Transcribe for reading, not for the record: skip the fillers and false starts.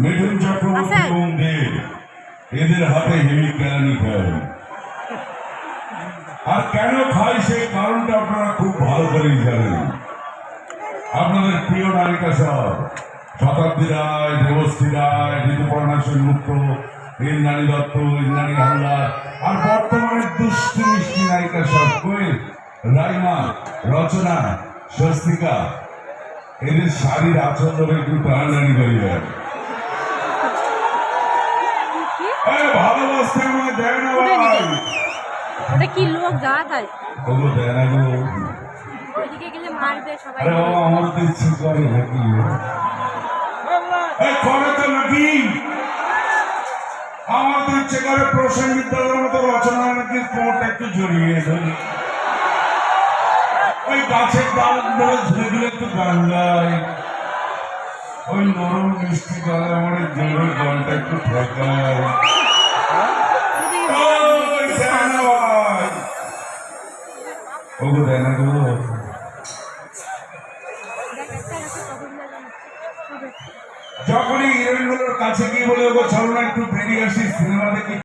মিঠুন চক্রবর্তী এবং দেব এদের হাতে হেমি কেরানি খায়। আর কেন খাই সেই কারণটা আপনারা খুব ভালো করেই জানেন। আপনাদের প্রিয় নায়িকা সব শতাব্দী রায়, দেবশ্রী রায়, ঋতুপর্ণা সেনগুপ্ত, ইন্দ্রাণী দত্ত, ইন্দ্রাণী হালদার, আর বর্তমানে দুষ্টু মিষ্টি নায়িকা সব কোয়েল, রাইমা, রচনা, স্বস্তিকা, এদের শাড়ির আচরণ ধরে একটু টানাটানি করে যায়। ভালোবাসতে আমায় দেয় না ভাই, ওটা কি লোক যাওয়া তাই ওগুলো দেয় না গো। ওইদিকে গেলে মারবে সবাই। আরে বাবা, আমার তো ইচ্ছে করে নাকি করে তো নাকি, আমার তো ইচ্ছে করে প্রসেনজিৎ দাদার মতো রচনা নাকি কোমরটা একটু জড়িয়ে ধরি, ওই গাছের ডাল ধরে ধীরে ধীরে একটু গান গাই, ওই নরম মিষ্টি গলায় আমার জোরের গানটা একটু ঠেকায়। ওগো দেয় না গো। যখনই হিরোইন গুলোর কাছে গিয়ে বলে ওগো চলো না একটু বেরিয়ে আসি সিনেমা দেখি,